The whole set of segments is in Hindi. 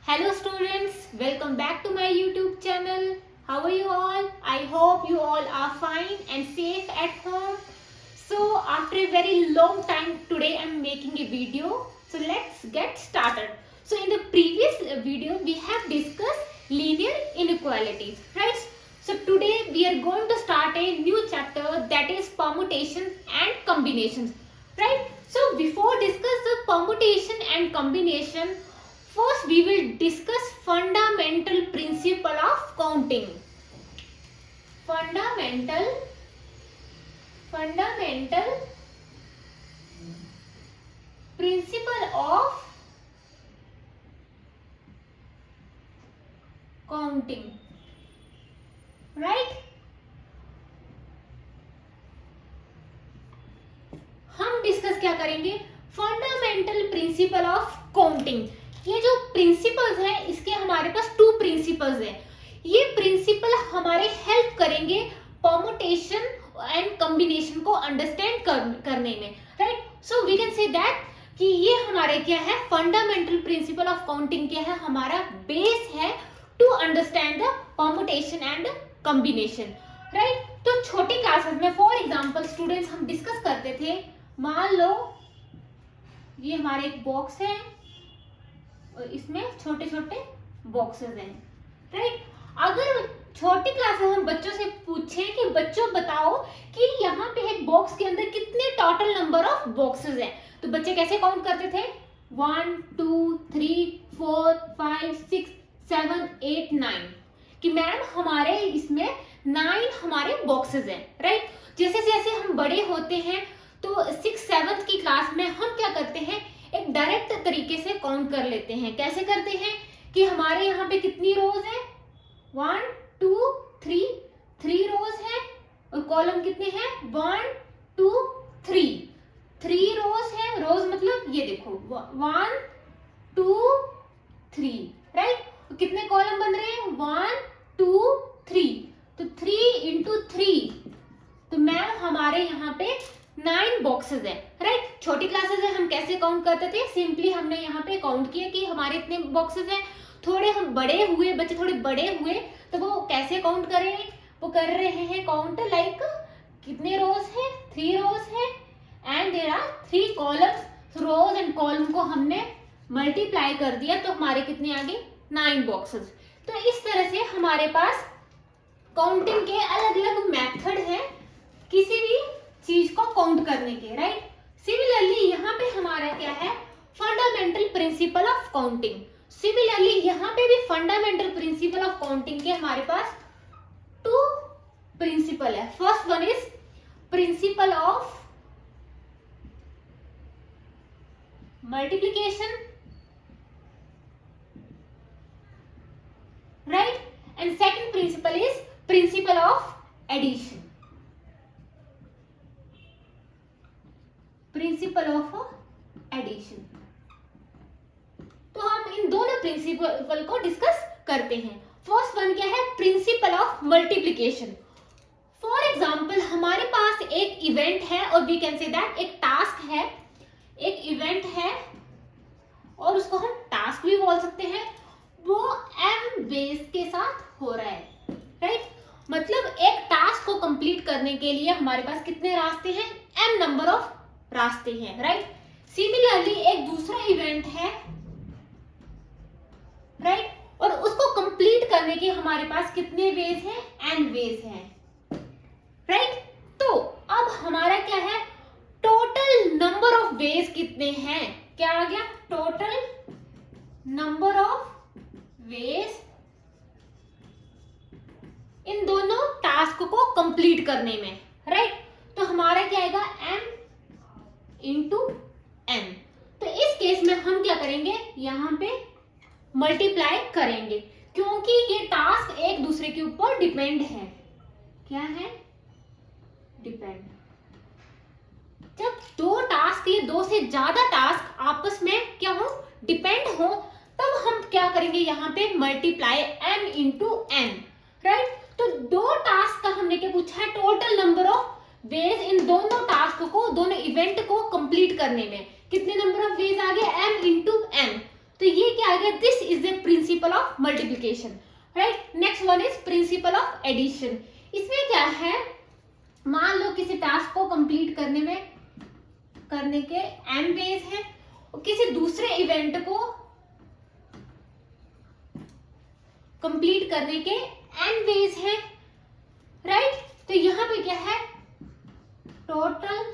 Hello students, welcome back to my YouTube channel. How are you all? I hope you all are fine and safe at home. So after a very long time today I am making a video. So let's get started. So in the previous video we have discussed linear inequalities, right? So today we are going to start a new chapter, that is permutations and combinations, right? So before discuss the permutation and combination, first we will discuss fundamental principle of counting. Fundamental principle of counting, right? हम डिस्कस क्या करेंगे? Fundamental principle of counting. ये जो प्रिंसिपल्स हैं इसके हमारे पास टू प्रिंसिपल्स हैं. ये प्रिंसिपल हमारे हेल्प करेंगे परमुटेशन एंड कॉम्बिनेशन को अंडरस्टैंड करने में, right? So we can say that कि ये हमारे क्या है, फंडामेंटल प्रिंसिपल ऑफ काउंटिंग क्या है, हमारा बेस है to understand the permutation and combination, right? तो छोटी क्लासेस में फॉर एग्जांपल स्टूडेंट्स हम डिस्कस करते थे, मान लो ये हमारे एक बॉक्स है और इसमें छोटे छोटे बॉक्सेस हैं, राइट? अगर छोटी क्लास में हम बच्चों से पूछें कि बच्चों बताओ कि यहाँ पे एक बॉक्स के अंदर कितने टोटल नंबर ऑफ बॉक्सेस हैं, तो बच्चे कैसे काउंट करते थे? 1 2 3 4 5 6 7 8 9 कि मैम हमारे इसमें 9 हमारे बॉक्सेस हैं, राइट? जैसे जैसे हम बड़े होते हैं तो 6-7 की क्लास में हम क्या करते हैं, एक डायरेक्ट तरीके से काउंट कर लेते हैं. कैसे करते हैं कि हमारे यहाँ पे कितनी रोज है? 1 2 3 रोज है और कॉलम कितने हैं? 1 2 3 रोज है. रोज मतलब ये देखो 1 2 3, राइट? कितने कॉलम बन रहे हैं? 1 2 3, तो 3 इंटू 3, तो मैम हमारे यहाँ पे 9 बॉक्सेस है, राइट? छोटी क्लासेस में हम कैसे काउंट करते थे? सिंपली हमने यहाँ पे काउंट किया कि हमारे इतने बॉक्सेस हैं. थोड़े हम बड़े हुए, बच्चे थोड़े बड़े हुए तो वो कैसे काउंट करें? वो कर रहे हैं काउंट लाइक कितने रोज है? 3 रोज है and there are 3 columns. Rows and column को हमने मल्टीप्लाई कर दिया तो हमारे कितने आ गए? 9 बॉक्सेस. तो इस तरह से हमारे पास काउंटिंग के अलग अलग मेथड है किसी भी चीज को काउंट करने के, राइट? सिमिलरली यहाँ पे हमारा क्या है? Fundamental principle of counting. Similarly यहाँ पे भी फंडामेंटल प्रिंसिपल ऑफ काउंटिंग के हमारे पास 2 प्रिंसिपल है. First one is principle of multiplication, right? And second principle is principle of addition. Principle of addition. तो हम इन दोनों प्रिंसिपल को डिस्कस करते हैं. फर्स्ट वन क्या है? Principal of multiplication. For example हमारे पास एक इवेंट है और वी कैन से दैट एक टास्क है, एक इवेंट है और उसको हम टास्क भी बोल सकते हैं. वो m बेस के साथ हो रहा है, राइट? मतलब एक टास्क को कंप्लीट करने के लिए हमारे पास कितने रास्ते हैं? m नंबर ऑफ रास्ते हैं, राइट? सिमिलरली एक दूसरा इवेंट है, राइट? और उसको कंप्लीट करने के हमारे पास कितने वेज हैं? n वेज हैं, राइट? तो अब हमारा क्या है? टोटल नंबर ऑफ वेज कितने हैं? क्या आ गया? Total number of ways in दोनों टास्क को कंप्लीट करने में, राइट? तो हमारा क्या आएगा? m into n. तो इस केस में हम क्या करेंगे? यहाँ पे मल्टीप्लाई करेंगे क्योंकि ये टास्क एक दूसरे के ऊपर डिपेंड है. क्या है? डिपेंड. जब 2 टास्क या 2 से ज्यादा टास्क आपस में क्या हो? डिपेंड हो, तब हम क्या करेंगे? यहाँ पे multiply m into n, right? तो 2 टास्क का हमने क्या पूछा है? Total number of ways in दोनों टास्क को, दोनों इवेंट को कंप्लीट करने में. कितने नंबर ऑफ वेज आ गए? m into n. तो ये क्या आ गया, this is the principle of multiplication, right. Next one is principle of addition. इसमें क्या है, मान लो किसी टास्क को कंप्लीट करने के n वेज हैं और किसी दूसरे इवेंट को कंप्लीट करने के n वेज हैं, राइट। तो यहां पे क्या है, टोटल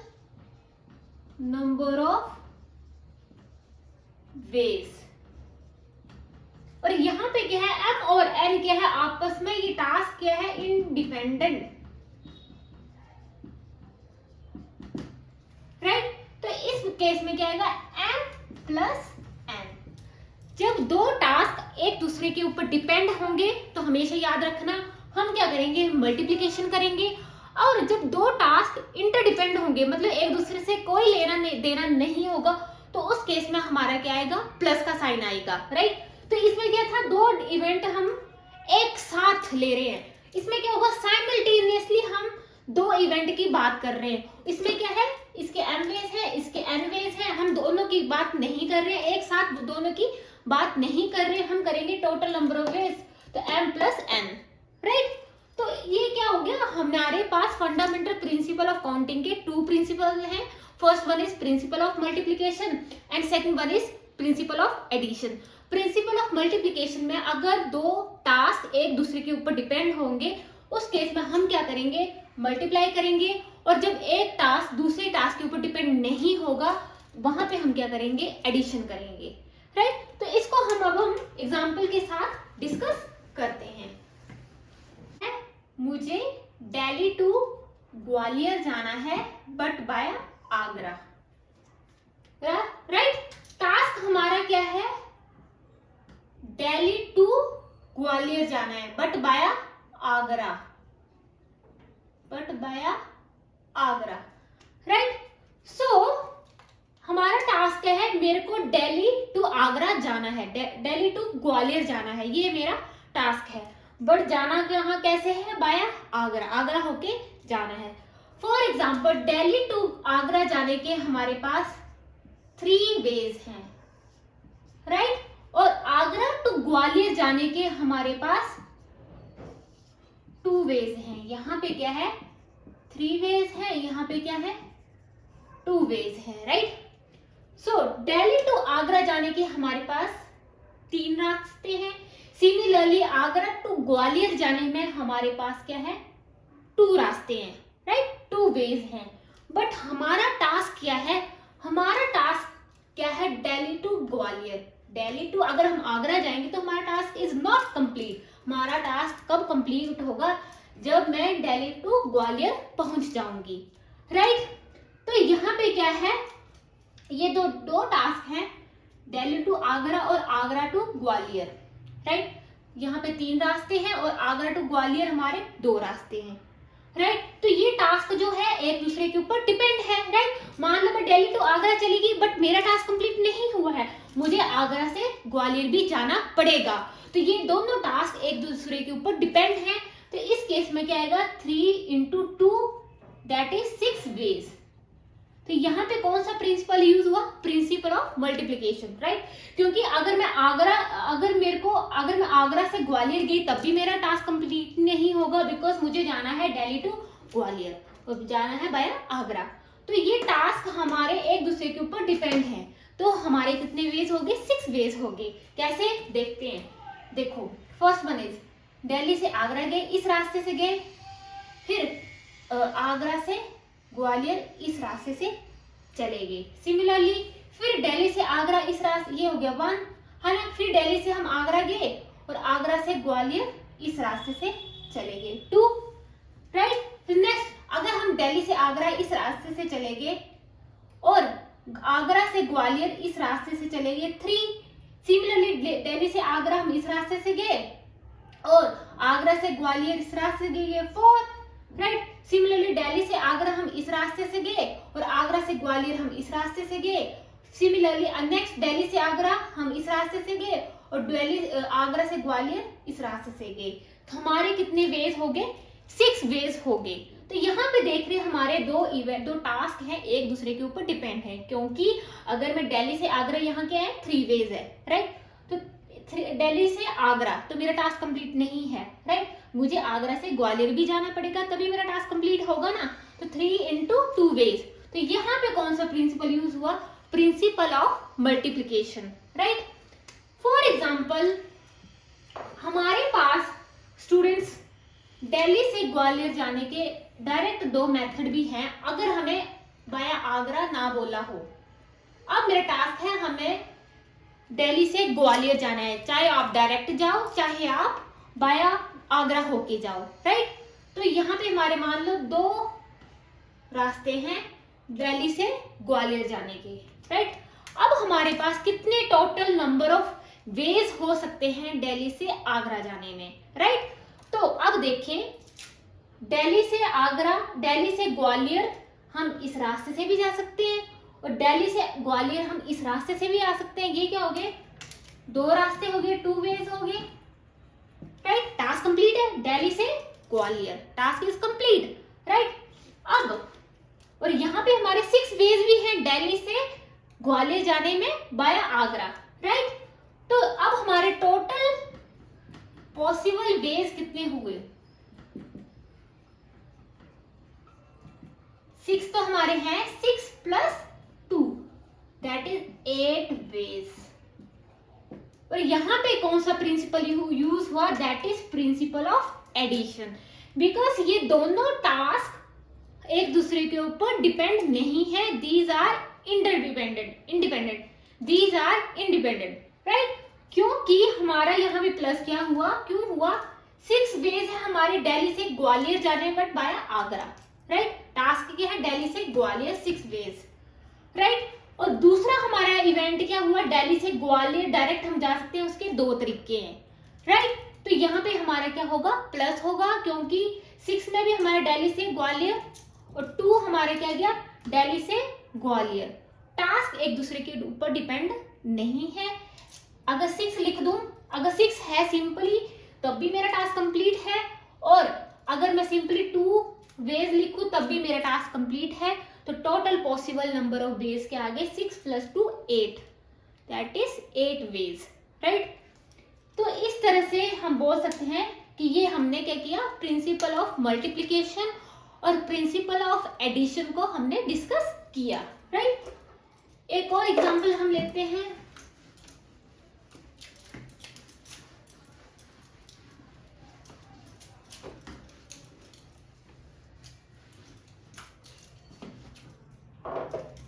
नंबर ऑफ वेज, और यहां पे क्या है, m और n क्या है आपस में, ये टास्क क्या है, इंडिपेंडेंट, राइट। तो इस केस में क्या आएगा, m प्लस n। जब दो टास्क एक दूसरे के ऊपर डिपेंड होंगे तो हमेशा याद रखना हम क्या करेंगे, मल्टीप्लिकेशन करेंगे। और जब दो टास्क इंटरडिपेंड होंगे, मतलब एक दूसरे से कोई लेना देना नहीं होगा, तो उस केस में हमारा क्या आएगा, प्लस का साइन आएगा, राइट। तो इसमें क्या था, दो इवेंट हम एक साथ ले रहे हैं, इसमें क्या होगा, साइमल्टेनियसली हम दो इवेंट की बात कर रहे हैं। इसमें क्या है, इसके m वेज है, इसके n वेज है, हम दोनों की बात नहीं कर रहे हैं, एक साथ दोनों की बात नहीं कर रहे हैं, हम करेंगे टोटल नंबर ऑफ वेज, तो m प्लस n, राइट। तो ये क्या हो गया, हमारे पास फंडामेंटल प्रिंसिपल ऑफ काउंटिंग के टू प्रिंसिपल हैं। First one is principle of multiplication and second one is principle of addition. Principle of multiplication में अगर दो टास्क एक दूसरे के ऊपर डिपेंड होंगे, उस केस में हम क्या करेंगे, मल्टीप्लाई करेंगे। और जब एक टास्क दूसरे टास्क के ऊपर डिपेंड नहीं होगा, वहां पे हम क्या करेंगे, एडिशन करेंगे, राइट। तो इसको हम एग्जांपल के साथ डिस्कस करते हैं। मुझे दिल्ली टू ग्वालियर जाना है but by Agra, right. Task हमारा क्या है, दिल्ली टू ग्वालियर जाना है बट बाय आगरा, राइट। सो हमारा टास्क क्या है, मेरे को दिल्ली टू आगरा जाना है, दिल्ली टू ग्वालियर जाना है, ये मेरा टास्क है। बट जाना कहाँ कैसे है, बाय आगरा, आगरा होके जाना है। For example Delhi to Agra जाने के हमारे पास 3 वेज हैं, राइट। और आगरा टू ग्वालियर जाने के हमारे पास 2 वेज हैं। यहाँ पे क्या है, 3 वेज है, यहाँ पे क्या है, 2 वेज है, right. So Delhi to Agra जाने के हमारे पास 3 रास्ते हैं। सिमिलरली आगरा टू ग्वालियर जाने में हमारे पास क्या है, 2 रास्ते हैं, राइट, 2 वेज हैं। बट हमारा टास्क क्या है, हमारा टास्क क्या है, दिल्ली टू ग्वालियर। दिल्ली टू अगर हम आगरा जाएंगे तो हमारा टास्क इज नॉट कंप्लीट। हमारा टास्क कब कंप्लीट होगा, जब मैं दिल्ली टू ग्वालियर पहुंच जाऊंगी, राइट। तो यहाँ पे क्या है, ये दो टास्क हैं, दिल्ली टू आगरा और आगरा टू ग्वालियर, राइट। यहाँ पे 3 रास्ते हैं और आगरा टू ग्वालियर हमारे 2 रास्ते हैं, राइट। तो ये टास्क जो है एक दूसरे के ऊपर डिपेंड है, राइट। मान लो मैं दिल्ली टू आगरा चली गई बट मेरा टास्क कंप्लीट नहीं हुआ है, मुझे आगरा से ग्वालियर भी जाना पड़ेगा। तो ये दोनों टास्क एक दूसरे के ऊपर डिपेंड हैं। तो इस केस में क्या आएगा, 3 × 2 दैट इज 6 वेज। तो यहाँ पे कौन सा प्रिंसिपल यूज हुआ, प्रिंसिपल ऑफ मल्टीप्लिकेशन, राइट। क्योंकि अगर मैं आगरा से ग्वालियर गई तब भी मेरा टास्क कंप्लीट नहीं होगा, बिकॉज मुझे जाना है दिल्ली टू ग्वालियर और जाना है बाय आगरा। तो ये टास्क हमारे एक दूसरे के ऊपर डिपेंड है। तो हमारे कितने वेज हो गए, 6 वेज हो गए। कैसे देखते हैं, देखो फर्स्ट वन इज दिल्ली से आगरा गए, इस रास्ते से गए, फिर आगरा से ग्वालियर इस रास्ते से चले गए। सिमिलरली फिर दिल्ली से आगरा इस रास्ते, ये हो गया 1, है ना। फिर दिल्ली से हम आगरा गए और आगरा से ग्वालियर इस रास्ते से चले गए, 2, राइट। फिर नेक्स्ट अगर हम दिल्ली से आगरा इस रास्ते से चले गए और आगरा से ग्वालियर इस रास्ते से चले गए, 3। सिमिलरली दिल्ली से आगरा हम इस रास्ते से गए और आगरा से ग्वालियर इस रास्ते से गए, 4, राइट। सिमिलरली दिल्ली से आगरा हम इस रास्ते से गए और आगरा से ग्वालियर हम इस रास्ते से गए। सिमिलरली नेक्स्ट दिल्ली से आगरा हम इस रास्ते से गए और आगरा से ग्वालियर इस रास्ते से गए। तो हमारे कितने वेज हो गए, 6 वेज हो गए। तो यहाँ पे देख रहे हैं हमारे दो टास्क हैं, एक दूसरे के ऊपर डिपेंड है, क्योंकि अगर मैं दिल्ली से आगरा, यहाँ क्या है 3 वेज है, राइट। तो दिल्ली से आगरा तो मेरा टास्क कंप्लीट नहीं है, राइट। मुझे आगरा से ग्वालियर भी जाना पड़ेगा तभी मेरा टास्क कंप्लीट होगा ना। तो 3 × 2 वेज। तो यहाँ पे कौन सा प्रिंसिपल यूज हुआ? Principle of multiplication, right. For example हमारे पास स्टूडेंट्स दिल्ली से ग्वालियर जाने के डायरेक्ट 2 मेथड भी हैं, अगर हमें बाया आगरा ना बोला हो। अब मेरा टास्क है हमें दिल्ली से ग्वालियर जाना है, चाहे आप डायरेक्ट जाओ चाहे आप बाया आगरा होके जाओ, राइट। तो यहाँ पे हमारे मान लो 2 रास्ते हैं दिल्ली से ग्वालियर जाने के, राइट। अब हमारे पास कितने टोटल नंबर ऑफ वेज हो सकते हैं दिल्ली से आगरा जाने में, राइट। तो अब देखें, दिल्ली से आगरा, दिल्ली से ग्वालियर हम इस रास्ते से भी जा सकते हैं और दिल्ली से ग्वालियर हम इस रास्ते से भी आ सकते हैं। ये क्या हो गए? 2 रास्ते हो गए, 2 वेज हो गए, राइट। टास्क कंप्लीट है, दिल्ली से Gwalior task is complete, right. अब और यहाँ पे हमारे 6 वेज भी हैं दिल्ली से ग्वालियर जाने में बाया आगरा, राइट। तो अब हमारे टोटल पॉसिबल वेज कितने हुए? 6 तो हमारे हैं, 6 + 2 दैट इज 8 वेज। और यहाँ पे कौन सा प्रिंसिपल यूज हुआ? That is principle of addition, because ये दोनों टास्क एक दूसरे के ऊपर डिपेंड नहीं है, these are independent, these are independent, right. क्योंकि हमारा यहाँ पे प्लस क्या हुआ, क्यों हुआ? 6 वेज है हमारे दिल्ली से ग्वालियर जाने बट बाया आगरा, राइट। टास्क क्या है? दिल्ली से ग्वालियर 6 वेज, राइट। और दूसरा हमारा इवेंट क्या हुआ? दिल्ली से ग्वालियर डायरेक्ट हम जा सकते हैं, उसके 2 तरीके हैं, राइट। तो यहाँ पे हमारा क्या होगा? प्लस होगा, क्योंकि 6 में भी हमारे दिल्ली से ग्वालियर और 2 हमारे क्या गया? दिल्ली से ग्वालियर। टास्क एक दूसरे के ऊपर डिपेंड नहीं है। अगर 6 लिख दूं, अगर 6 है सिंपली तब भी मेरा टास्क कंप्लीट है, और अगर मैं सिंपली 2 वेज लिखूं तब भी मेरा टास्क कंप्लीट है। तो total possible number of veg के आगे 6 + 2 8, दैट इज 8 वेज, राइट। तो इस तरह से हम बोल सकते हैं कि ये हमने क्या किया? प्रिंसिपल ऑफ मल्टीप्लिकेशन और प्रिंसिपल ऑफ एडिशन को हमने डिस्कस किया, राइट। एक और एग्जांपल हम लेते हैं।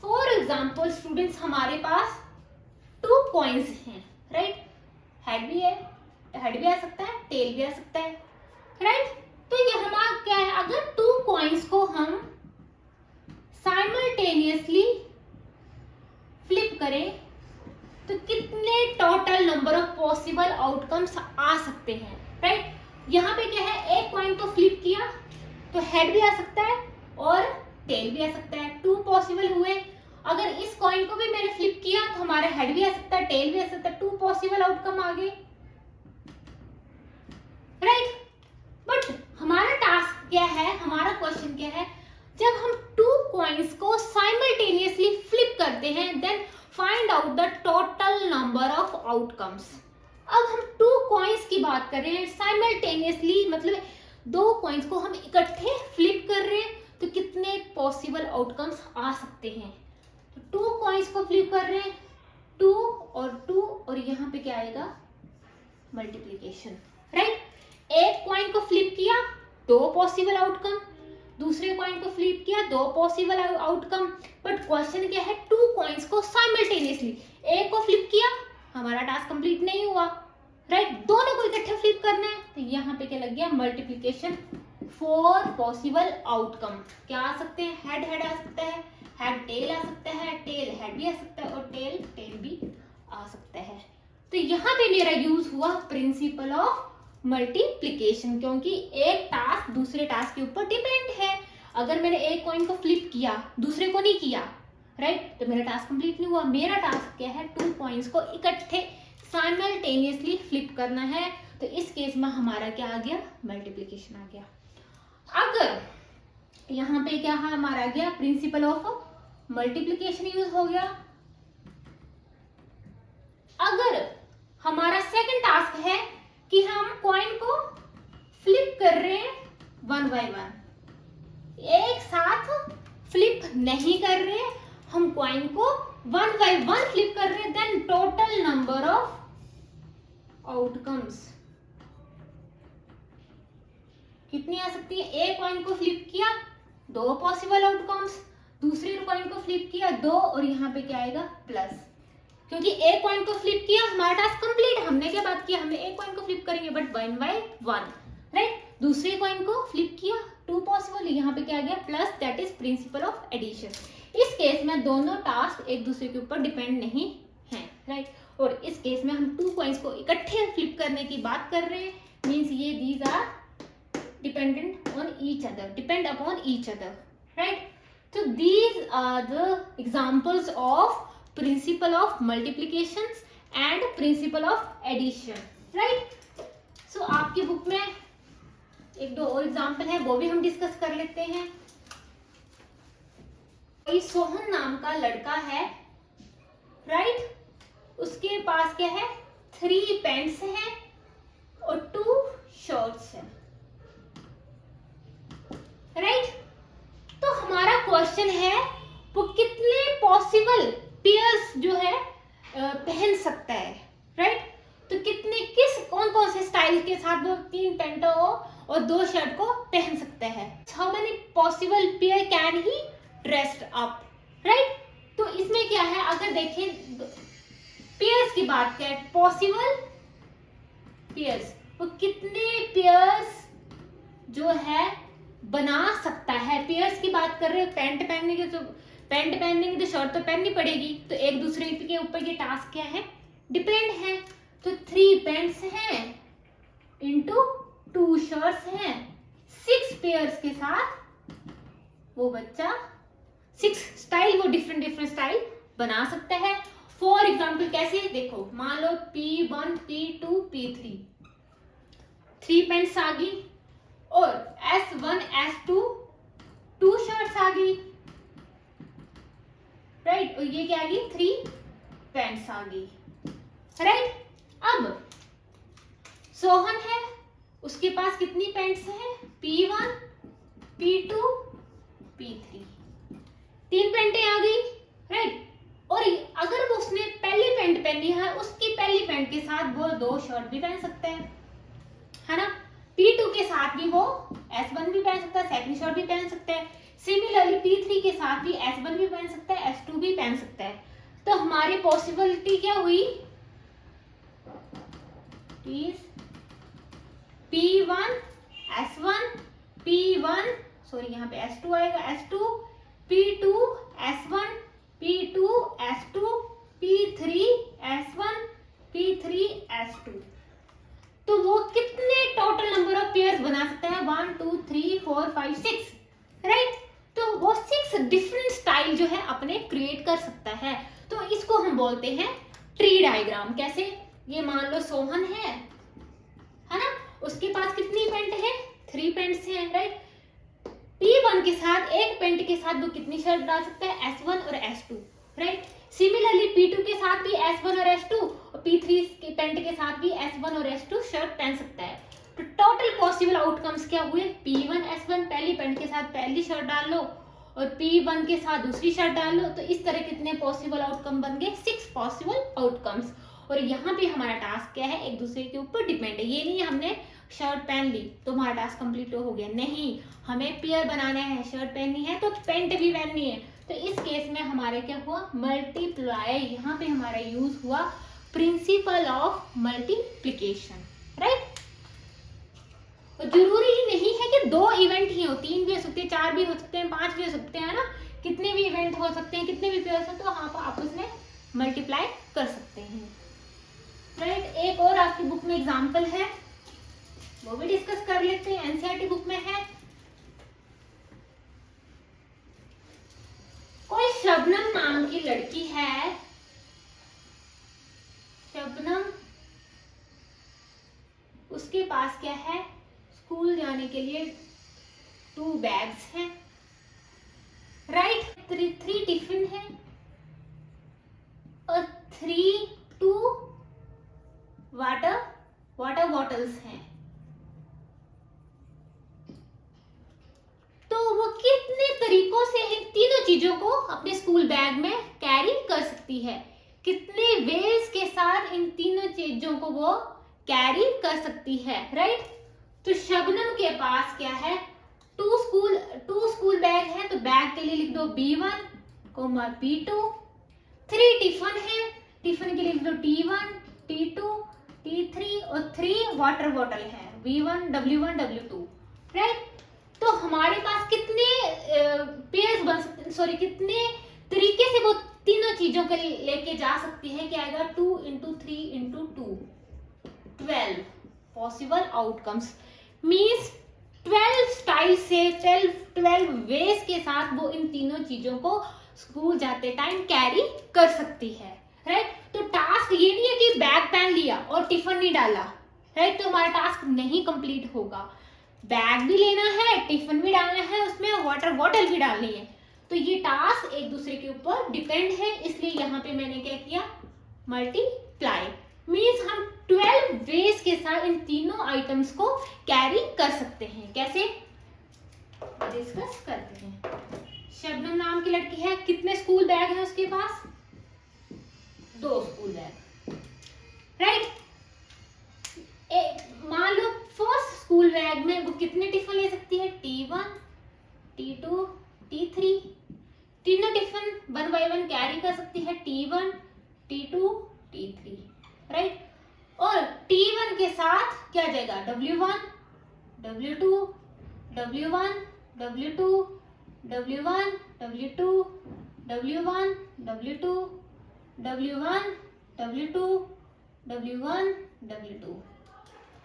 फॉर एग्जाम्पल स्टूडेंट्स हमारे पास 2 कॉइन्स हैं, राइट। हेड भी है, हेड भी आ सकता है, टेल भी आ सकता है, राइट। तो ये हमारा क्या है? अगर 2 कॉइन्स को हम साइमल्टेनियसली फ्लिप करें तो कितने total number of possible outcomes आ सकते हैं, राइट। यहाँ पे क्या है? एक कॉइन को फ्लिप किया तो हेड भी आ सकता है और टेल भी आ सकता है, 2 पॉसिबल हुए। अगर इस कॉइन को भी मैंने फ्लिप किया तो हमारा हेड भी आ सकता है, टेल भी आ सकता है, 2 पॉसिबल आउटकम आ गए, राइट। बट हमारा टास्क क्या है? हमारा क्वेश्चन क्या है? जब हम 2 कॉइन्स को साइमल्टेनियसली फ्लिप करते हैं, then find out the total number of outcomes. अब हम 2 कॉइन्स की बात कर रहे हैं साइमल्टेनियसली, मतलब 2 कॉइन्स को हम इकट्ठे फ्लिप कर रहे हैं तो कितने पॉसिबल आउटकम्स आ सकते हैं? तो 2 कॉइन्स को फ्लिप कर रहे हैं, 2 और 2, और यहाँ पे क्या आएगा? Multiplication, right. एक कॉइन को फ्लिप किया 2 पॉसिबल आउटकम, दूसरे कॉइन को फ्लिप किया 2 पॉसिबल आउटकम। बट क्वेश्चन क्या है? 2 कॉइन्स को साइमल्टेनियसली, एक को फ्लिप किया, हमारा टास्क कंप्लीट नहीं हुआ, राइट। दोनों को इकट्ठे फ्लिप करना है तो यहाँ पे क्या लग गया? मल्टीप्लीकेशन। 4 पॉसिबल आउटकम क्या आ सकते हैं? हेड हेड आ सकता है, हेड टेल आ सकता है, टेल हेड भी आ सकता है, और टेल टेल भी आ सकता है। तो यहाँ पे मेरा यूज हुआ प्रिंसिपल ऑफ मल्टीप्लिकेशन, क्योंकि एक टास्क दूसरे टास्क के ऊपर डिपेंड है। अगर मैंने एक कॉइन को फ्लिप किया दूसरे को नहीं किया, राइट, तो मेरा टास्क कंप्लीट नहीं हुआ। मेरा टास्क क्या है? 2 कॉइन्स को इकट्ठे साइमल्टेनियसली फ्लिप करना है। तो इस केस में हमारा क्या आ गया? मल्टीप्लिकेशन आ गया। अगर यहाँ पे क्या है हमारा आ गया, प्रिंसिपल ऑफ मल्टीप्लिकेशन यूज हो गया। अगर हमारा सेकंड टास्क है कि हम कॉइन को फ्लिप कर रहे हैं 1 बाय 1, एक साथ फ्लिप नहीं कर रहे, हम कॉइन को 1 बाय 1 फ्लिप कर रहे हैं, then total number of outcomes कितनी आ सकती है। एक कॉइन को फ्लिप किया 2 पॉसिबल आउटकम्स, दूसरे कॉइन को फ्लिप किया 2, और यहाँ पे क्या आएगा प्लस, क्योंकि एक कॉइन को फ्लिप किया हमारा टास्क कंप्लीट। हमने क्या बात किया, हमने एक कॉइन को फ्लिप करेंगे बट 1 बाय 1, राइट। दूसरे कॉइन को फ्लिप किया 2 पॉसिबल, यहाँ पे क्या आ गया plus, that is principle of addition. इस केस में दोनों टास्क एक दूसरे के ऊपर डिपेंड नहीं है, राइट। और इस केस में हम 2 कॉइन्स को इकट्ठे फ्लिप करने की बात कर रहे हैं, मीन्स ये these are dependent on each other, depend upon each other, right. So these are the examples of principle of multiplications and principle of addition, right? So आपकी बुक में एक दो और एग्जाम्पल है, वो भी हम डिस्कस कर लेते हैं। कोई सोहन नाम का लड़का है, राइट, उसके पास क्या है 3 पेंट्स हैं और 2 शर्ट्स हैं, राइट। तो हमारा क्वेश्चन है वो कितने पॉसिबल पेयर्स जो है पहन सकता है, राइट। तो कितने कौन कौन से स्टाइल के साथ वो 3 पेंटों और 2 शर्ट को पहन सकता है। How many possible pair can he dressed up, right. तो इसमें क्या है, अगर देखें पेयर्स की बात करें, पॉसिबल पेयर्स, वो कितने पेयर्स जो है बना सकता है। पेयर्स की बात कर रहे हैं, पैंट पहनने की तो शर्ट तो पहननी पड़ेगी, तो एक दूसरे के ऊपर ये टास्क क्या है, डिपेंड है। तो 3 पेंट्स हैं इंटू 2 शर्ट्स हैं, 6 पेयर्स के साथ वो बच्चा 6 स्टाइल, वो डिफरेंट स्टाइल बना सकता है। फॉर एग्जाम्पल कैसे, देखो मान लो P1 P2 P3 3 पेंट्स आ गई, और S1 S2 2 शर्ट्स आ गई, राइट। और ये क्या आ गई 3 पैंट्स आ गई, राइट। अब सोहन है, उसके पास कितनी पैंट्स हैं, P1 P2 P3, 3 पैंटें आ गई, राइट। और अगर वो उसने पहली पैंट पहनी है, उसकी पहली पैंट के साथ वो 2 शर्ट भी पहन सकता है ना। P2 के साथ भी वो S1 भी पहन सकता है, सेकंड शर्ट भी पहन सकता है। सिमिलरली P3 के साथ भी S1 भी पहन सकता है, S2 भी पहन सकता है। तो हमारी पॉसिबिलिटी क्या हुई, P1 S1 P1 सॉरी यहाँ पे S2 आएगा, S2 P2 S1 P2 S2 P3 S1 P3 S2। तो वो कितने टोटल नंबर ऑफ पेयर्स बना सकता है, 1 2 3 4 5 6, राइट। तो वो 6 डिफरेंट स्टाइल जो है अपने क्रिएट कर सकता है। तो इसको हम बोलते हैं ट्री डायग्राम। कैसे, ये मान लो सोहन है ना, उसके पास कितनी पेंट है, 3 पेंट्स हैं, राइट। P1 के साथ एक पेंट के साथ वो कितनी शर्ट डाल सकता है, S1 और S2, राइट। सिमिलरली P2 के साथ भी S1 और S2, और P3 के पेंट के साथ भी S1 और S2 शर्ट पहन सकता है। तो टोटल पॉसिबल आउटकम्स क्या हुए, P1 S1 पहली पेंट के साथ पहली शर्ट डाल लो, और P1 के साथ दूसरी शर्ट डाल लो, तो इस तरह कितने पॉसिबल आउटकम बन गए, 6 पॉसिबल आउटकम्स। और यहाँ पे हमारा टास्क क्या है, एक दूसरे के ऊपर डिपेंड है। ये नहीं हमने शर्ट पहन ली तो हमारा टास्क कंप्लीट हो गया, नहीं, हमें पेयर बनाना है, शर्ट पहननी है तो पेंट भी पहननी है। तो इस केस में हमारे क्या हुआ, मल्टीप्लाई, यहाँ पे हमारा यूज हुआ प्रिंसिपल ऑफ मल्टीप्लिकेशन, राइट। तो जरूरी नहीं है कि 2 इवेंट ही हो, 3 भी हो सकते हैं, 4 भी हो सकते हैं, 5 भी हो सकते हैं ना, कितने भी इवेंट हो सकते हैं, कितने भी पेयर्स हो, तो आप आपस में मल्टीप्लाई कर सकते हैं, राइट। एक और आपकी बुक में एग्जाम्पल है, वो भी डिस्कस कर लेते हैं, एनसीईआरटी बुक में है। कोई शबनम नाम की लड़की है, शबनम, उसके पास क्या है, स्कूल जाने के लिए 2 बैग्स हैं, राइट। थ्री टिफिन है और 2 वाटर बॉटल्स हैं। तो वो कितने तरीकों से इन तीनों चीजों को अपने स्कूल बैग में कैरी कर सकती है, कितने वेज के साथ इन तीनों चीजों को वो कैरी कर सकती है, राइट। तो शबनम के पास क्या है, 2 स्कूल बैग है, तो बैग के लिए लिख दो B1, B2। 3 टिफिन है, टिफिन के लिए लिख दो T1, T2, T3 और 3 वाटर बॉटल है, V1, W1, W2, राइट। तो हमारे पास कितने पेयर्स बन सकते, सॉरी कितने तरीके से वो तीनों चीजों के लेके जा सकती है, क्या आएगा 2 × 3 × 2, 12 पॉसिबल आउटकम्स। मीन्स 12 स्टाइल से 12 वेज के साथ वो इन तीनों चीजों को स्कूल जाते टाइम कैरी कर सकती है, राइट। तो टास्क ये नहीं है कि बैग पहन लिया और टिफिन नहीं डाला, राइट, तो हमारा टास्क नहीं कंप्लीट होगा। बैग भी लेना है, टिफिन भी डालना है, उसमें वाटर बॉटल भी डालनी है। तो ये टास्क एक दूसरे के ऊपर डिपेंड है, इसलिए यहाँ पे मैंने क्या किया, मल्टीप्लाई। मीन्स हम 12 वेज के साथ इन तीनों आइटम्स को कैरी कर सकते हैं। कैसे, डिस्कस करते हैं। शबनम नाम की लड़की है, कितने स्कूल बैग है उसके पास, 2 स्कूल बैग, राइट। मान लो फर्स्ट स्कूल बैग में वो कितने टिफिन ले सकती है, T1, T2, T3। तीनों टिफिन 1 by 1 कैरी कर सकती है, T1, T2, T3, राइट। और T1 के साथ क्या जाएगा, W1, W2, W1, W2, W1, W2, W1, W2, W1, W2, W1, W2।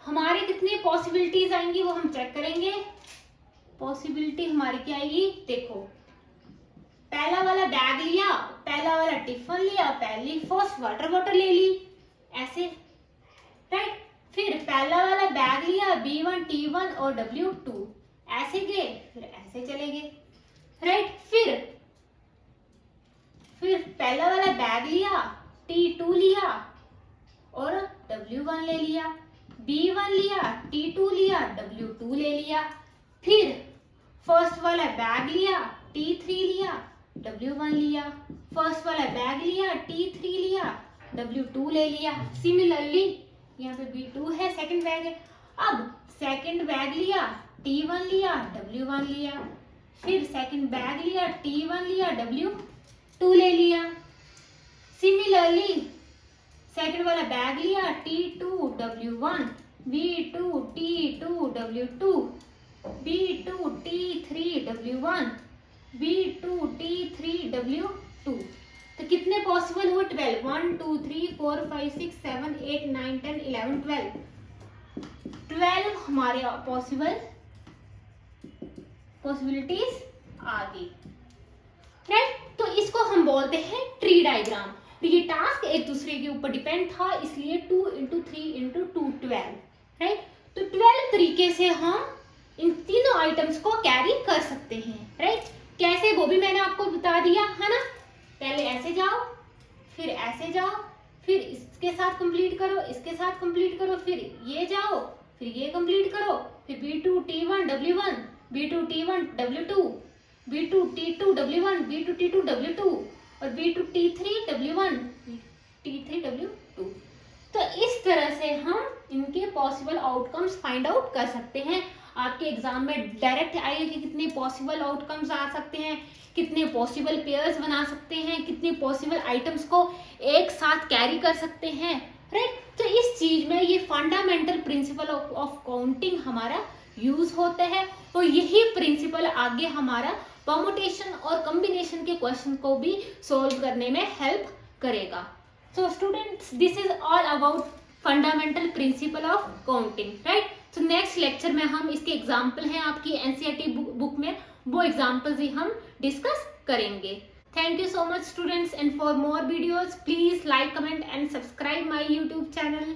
हमारे कितने पॉसिबिलिटीज आएंगी वो हम चेक करेंगे। पॉसिबिलिटी हमारी क्या आएगी, देखो पहला वाला बैग लिया, पहला वाला टिफिन लिया, पहली फर्स्ट वाटर बॉटल ले ली, ऐसे, राइट। फिर पहला वाला बैग लिया, B1, T1 और W2, ऐसे गए, फिर ऐसे चले गए, राइट। फिर पहला वाला बैग लिया, T2 लिया और W1 ले लिया, B1 लिया, T2 लिया, W2 ले लिया। फिर फर्स्ट वाला बैग लिया, T3 लिया, W1 लिया, फर्स्ट वाला बैग लिया, T3 लिया, W2 ले लिया। सिमिलरली यहाँ पे B2 है, सेकंड बैग है। अब सेकंड बैग लिया, T1 लिया, W1 लिया, फिर सेकंड बैग लिया, T1 लिया, W2 ले लिया। सिमिलरली सेकंड वाला बैग लिया, T2 W1, B2 T2 W2, B2 T3 W1, B2 T3 W2। तो कितने पॉसिबल हुए, 12, 1 2 3 4 5 6 7 8 9 10 11 12 हमारे पॉसिबिलिटीज आ गई, राइट। तो इसको हम बोलते हैं ट्री डायग्राम। तो ये टास्क एक दूसरे के ऊपर डिपेंड था, इसलिए 2 × 3 × 2 12, राइट। तो 12 तरीके से हम इन तीनों आइटम्स को कैरी कर सकते हैं, राइट। कैसे वो भी मैंने आपको बता दिया है ना। पहले ऐसे जाओ, फिर ऐसे जाओ, फिर इसके साथ कंप्लीट करो, इसके साथ कंप्लीट करो, फिर ये जाओ, फिर ये कंप्लीट करो, फिर B2 T1 W1, B2 T1 W2, B2 T2 W1, B2 T2 W2 और B2 T3 W1, T3 W2। तो इस तरह से हम इनके पॉसिबल आउटकम्स फाइंड आउट कर सकते हैं। आपके एग्जाम में डायरेक्ट आएगा कि कितने पॉसिबल आउटकम्स आ सकते हैं, कितने पॉसिबल पेयर्स बना सकते हैं, कितने पॉसिबल आइटम्स को एक साथ कैरी कर सकते हैं, राइट। तो इस चीज में ये फंडामेंटल प्रिंसिपल ऑफ काउंटिंग हमारा यूज होता है और यही प्रिंसिपल आगे हमारा परमुटेशन और कॉम्बिनेशन के क्वेश्चन को भी सोल्व करने में हेल्प करेगा। So students, this is all about fundamental principle of counting, right. तो नेक्स्ट लेक्चर में हम इसके एग्जाम्पल हैं आपकी एनसीईआरटी बुक में, वो एग्जाम्पल्स ही हम डिस्कस करेंगे। Thank you so much students, and for more videos please like, comment and subscribe my YouTube channel.